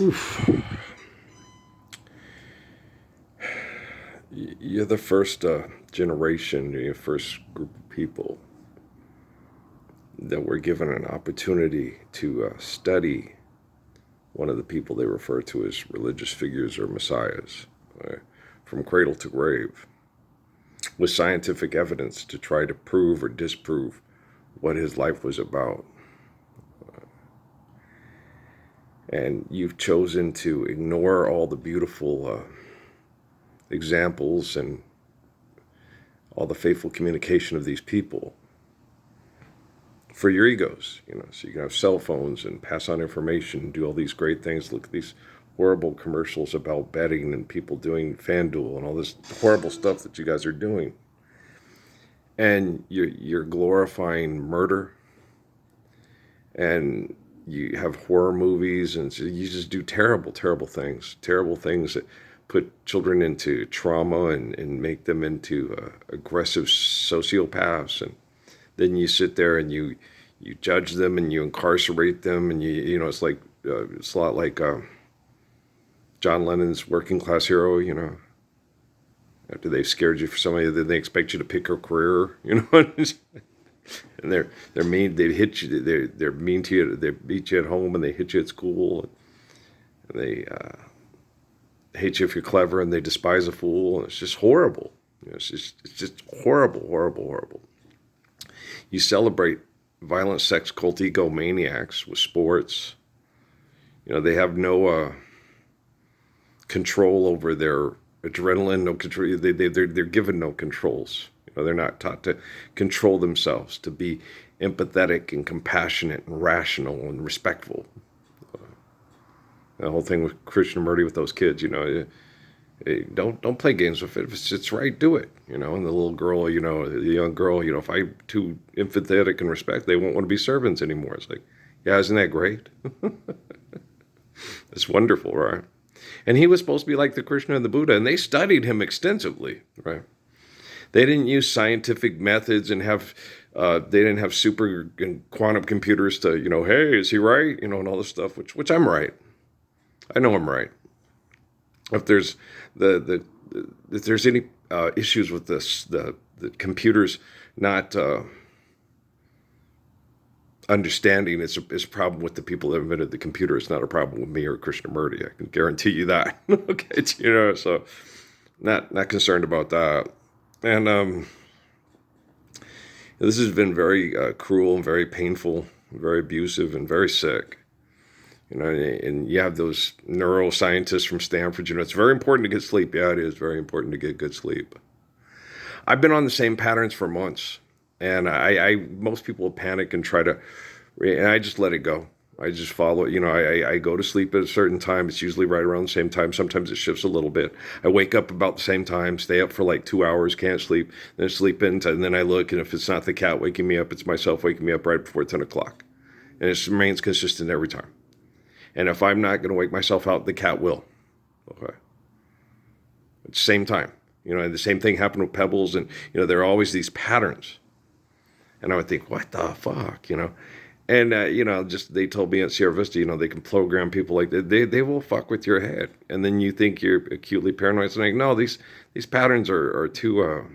Oof. You're the first generation, you're the first group of people that were given an opportunity to study one of the people they refer to as religious figures or messiahs, right, from cradle to grave, with scientific evidence to try to prove or disprove what his life was about. And you've chosen to ignore all the beautiful examples and all the faithful communication of these people for your egos, so you can have cell phones and pass on information and do all these great things. Look at these horrible commercials about betting and people doing FanDuel and all this horrible stuff that you guys are doing. And you're glorifying murder, and you have horror movies, and so you just do terrible things that put children into trauma and make them into aggressive sociopaths. And then you sit there and you judge them and you incarcerate them, and it's like it's a lot like John Lennon's Working Class Hero. After they've scared you for somebody, then they expect you to pick a career. And they're mean. They hit you. They're mean to you. They beat you at home and they hit you at school. And they hate you if you're clever, and they despise a fool. And it's just horrible. It's just horrible. You celebrate violent sex cult egomaniacs with sports. They have no control over their adrenaline, no control. They're given no controls. They're not taught to control themselves, to be empathetic and compassionate and rational and respectful. The whole thing with Krishnamurti with those kids, don't play games with it. If it's right, do it. And the little girl, the young girl, if I'm too empathetic and respect, they won't want to be servants anymore. It's like, yeah, isn't that great? It's wonderful, right? And he was supposed to be like the Krishna and the Buddha, and they studied him extensively, right? They didn't use scientific methods and they didn't have super and quantum computers to, hey, is he right? And all this stuff, which I'm right. I know I'm right. If there's if there's any issues with this, the computers not understanding, it's a problem with the people that invented the computer. It's not a problem with me or Krishnamurti. I can guarantee you that. Okay, so not concerned about that. And this has been very cruel and very painful, very abusive and very sick. And you have those neuroscientists from Stanford. It's very important to get sleep. Yeah, it is very important to get good sleep. I've been on the same patterns for months, and most people will panic and and I just let it go. I just follow it. I go to sleep at a certain time. It's usually right around the same time. Sometimes it shifts a little bit. I wake up about the same time, stay up for like 2 hours, can't sleep, then sleep in, and then I look, and if it's not the cat waking me up, it's myself waking me up right before 10 o'clock. And it remains consistent every time. And if I'm not going to wake myself out, the cat will. Okay. At the same time. And the same thing happened with Pebbles, and, there are always these patterns. And I would think, what the fuck, And, just they told me at Sierra Vista, they can program people like that. They will fuck with your head. And then you think you're acutely paranoid. It's like, no, these patterns are too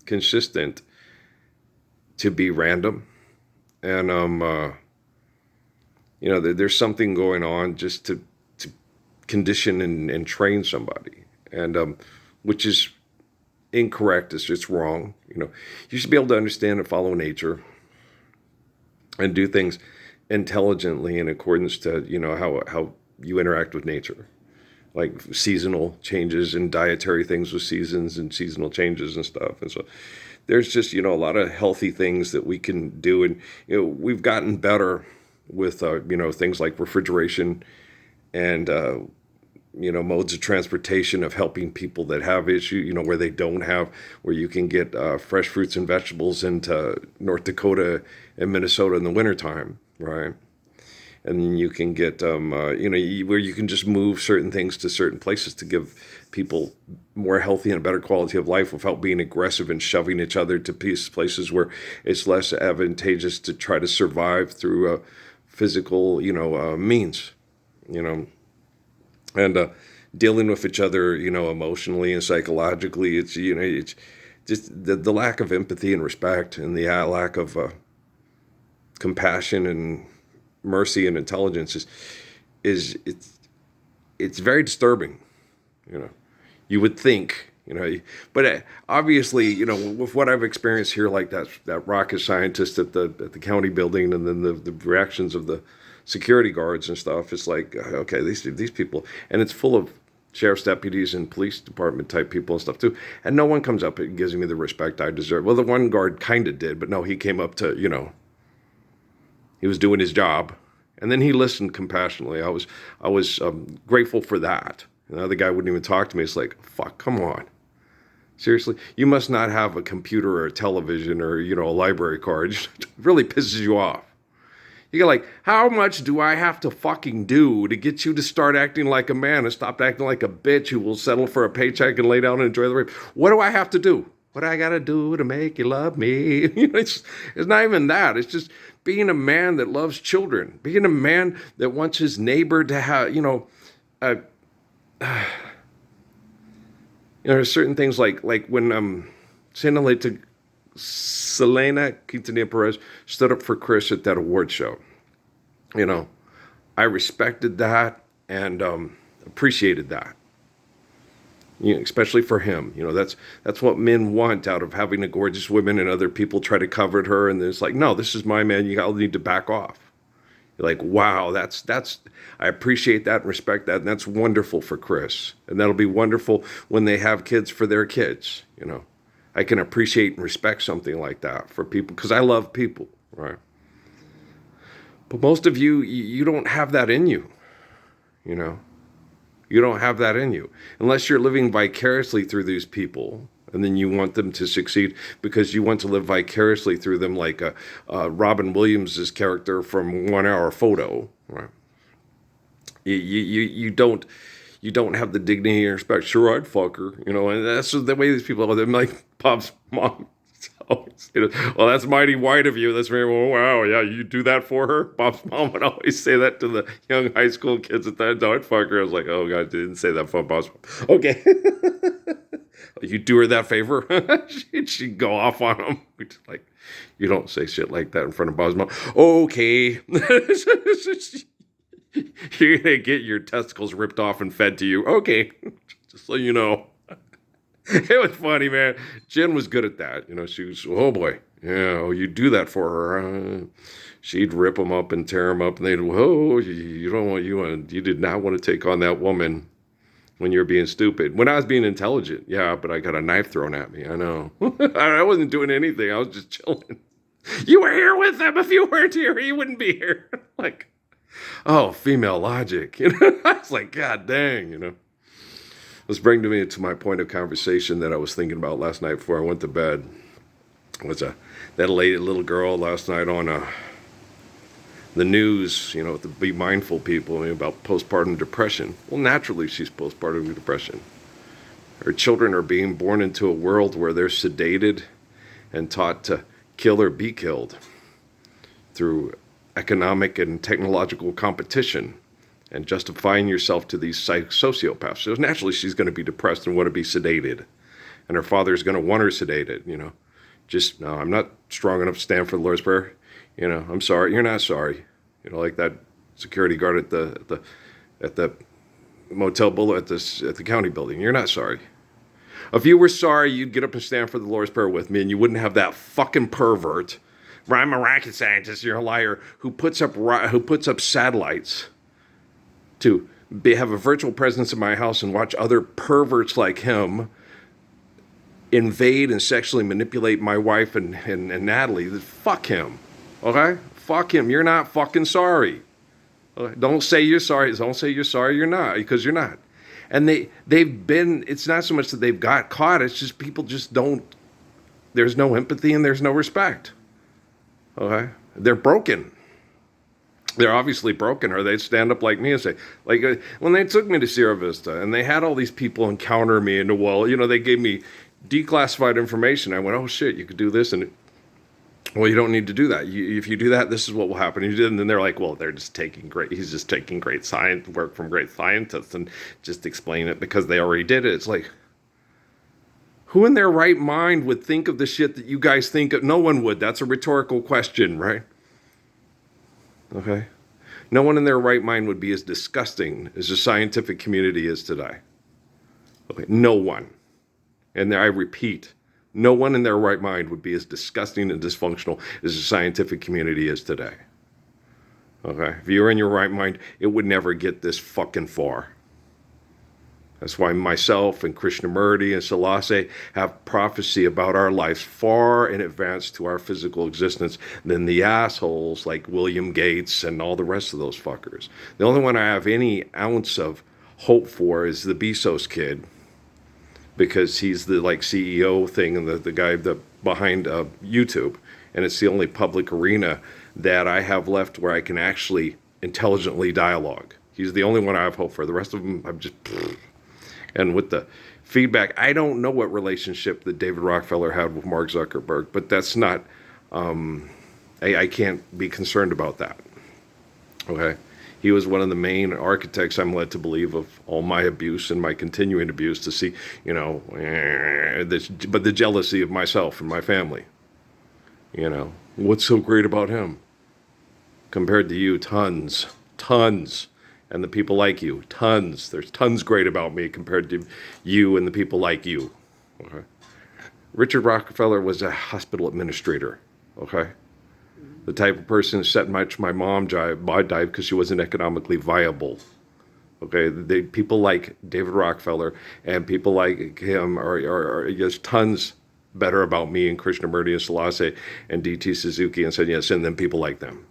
consistent to be random. And, there's something going on just to condition and train somebody. And which is incorrect. It's just wrong. You should be able to understand and follow nature and do things intelligently in accordance to, how you interact with nature, like seasonal changes and dietary things with seasons and seasonal changes and stuff. And so there's just, a lot of healthy things that we can do. And, we've gotten better with, things like refrigeration and, modes of transportation of helping people that have issue, where they don't have, where you can get fresh fruits and vegetables into North Dakota and Minnesota in the wintertime, right? And then you can get, where you can just move certain things to certain places to give people more healthy and a better quality of life without being aggressive and shoving each other to places where it's less advantageous to try to survive through physical, means, and dealing with each other, emotionally and psychologically. It's just the lack of empathy and respect, and the lack of compassion and mercy and intelligence is it's very disturbing. You know, you would think, but obviously, with what I've experienced here, like that rocket scientist at the county building, and then the reactions of the security guards and stuff, it's like, okay, these people, and it's full of sheriff's deputies and police department type people and stuff too, and no one comes up and gives me the respect I deserve. Well, the one guard kind of did, but no, he came up to, he was doing his job, and then he listened compassionately. I was grateful for that. And the other guy wouldn't even talk to me. It's like, fuck, come on. Seriously? You must not have a computer or a television or, a library card. It really pisses you off. You go like, how much do I have to fucking do to get you to start acting like a man and stop acting like a bitch who will settle for a paycheck and lay down and enjoy the rape? What do I have to do? What do I got to do to make you love me? It's not even that. It's just being a man that loves children. Being a man that wants his neighbor to have, there's certain things like when Selena Quintanilla Perez stood up for Chris at that award show. I respected that and appreciated that. Especially for him. That's what men want out of having a gorgeous woman, and other people try to covet her, and it's like, no, this is my man. You all need to back off. You're like, wow, that's I appreciate that and respect that, and that's wonderful for Chris. And that'll be wonderful when they have kids for their kids. I can appreciate and respect something like that for people, because I love people, right? But most of you don't have that in you. You don't have that in you unless you're living vicariously through these people, and then you want them to succeed because you want to live vicariously through them, like Robin Williams' character from 1 Hour Photo. Right? You don't have the dignity and respect. Sure, I'd fuck her, and that's the way these people are. They're like Bob's mom. Well, that's mighty white of you. That's very, well, wow, yeah, you do that for her? Bob's mom would always say that to the young high school kids at that time. I'd fuck her. I was like, oh, God, didn't say that for Bob's mom. Okay. You do her that favor? She'd go off on him. Like, you don't say shit like that in front of Bob's mom. Okay. You're going to get your testicles ripped off and fed to you. Okay. Just so you know. It was funny, man. Jen was good at that. She was, oh boy, yeah, you do that for her. She'd rip them up and tear them up, and they'd, whoa, you did not want to take on that woman when you're being stupid. When I was being intelligent, yeah, but I got a knife thrown at me. I know. I wasn't doing anything. I was just chilling. You were here with them. If you weren't here, you wouldn't be here. Like, oh, female logic. I was like, God dang, Let's bring me to my point of conversation that I was thinking about last night before I went to bed. Was that little girl last night on the news, to be mindful people about postpartum depression. Well, naturally she's postpartum depression. Her children are being born into a world where they're sedated and taught to kill or be killed through economic and technological competition, and justifying yourself to these sociopaths. So naturally she's going to be depressed and want to be sedated. And her father's going to want her sedated, Just, no, I'm not strong enough to stand for the Lord's Prayer. I'm sorry. You're not sorry. Like that security guard at the motel bullet at the county building. You're not sorry. If you were sorry, you'd get up and stand for the Lord's Prayer with me, and you wouldn't have that fucking pervert. I'm a rocket scientist. You're a liar who puts up satellites to have a virtual presence in my house and watch other perverts like him invade and sexually manipulate my wife and Natalie. Fuck him. Okay? Fuck him. You're not fucking sorry. Okay? Don't say you're sorry. Don't say you're sorry. You're not, because you're not. And it's not so much that they've got caught. It's just people just don't, there's no empathy and there's no respect. Okay? They're broken. They're obviously broken, or they'd stand up like me and say, when they took me to Sierra Vista and they had all these people encounter me in the wall, they gave me declassified information. I went, oh shit, you could do this. And Well, you don't need to do that. If you do that, this is what will happen. And then they're like, well, he's just taking great science work from great scientists and just explain it because they already did it. It's like, who in their right mind would think of the shit that you guys think of? No one would. That's a rhetorical question, right? Okay. No one in their right mind would be as disgusting as the scientific community is today. Okay. No one. And I repeat, no one in their right mind would be as disgusting and dysfunctional as the scientific community is today. Okay? If you were in your right mind, it would never get this fucking far. That's why myself and Krishnamurti and Selassie have prophecy about our lives far in advance to our physical existence than the assholes like William Gates and all the rest of those fuckers. The only one I have any ounce of hope for is the Bezos kid, because he's the like CEO thing and the guy behind YouTube, and it's the only public arena that I have left where I can actually intelligently dialogue. He's the only one I have hope for. The rest of them, I'm just. And with the feedback, I don't know what relationship that David Rockefeller had with Mark Zuckerberg, but that's not. I can't be concerned about that. Okay. He was one of the main architects, I'm led to believe, of all my abuse and my continuing abuse to see, but the jealousy of myself and my family. What's so great about him? Compared to you, tons. And the people like you, tons. There's tons great about me compared to you and the people like you. Okay. Richard Rockefeller was a hospital administrator. Okay. The type of person that my mom died because she wasn't economically viable. Okay, people like David Rockefeller and people like him are just tons better about me and Krishnamurti and Selassie and D.T. Suzuki and Sannyas, and then people like them.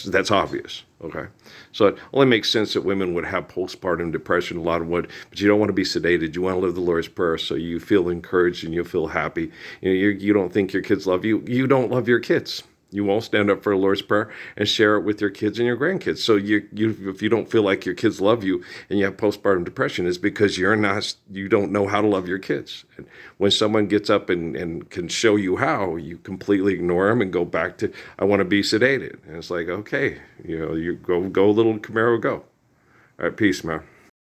That's obvious. Okay, so it only makes sense that women would have postpartum depression. A lot of would, but you don't want to be sedated. You want to live the Lord's Prayer, so you feel encouraged and you feel happy. You don't think your kids love you. You don't love your kids. You won't stand up for the Lord's Prayer and share it with your kids and your grandkids. So if you don't feel like your kids love you and you have postpartum depression, it's because you don't know how to love your kids. And when someone gets up and can show you how, you completely ignore them and go back to, I want to be sedated. And it's like, okay, you go little Camaro, go. All right, peace, man.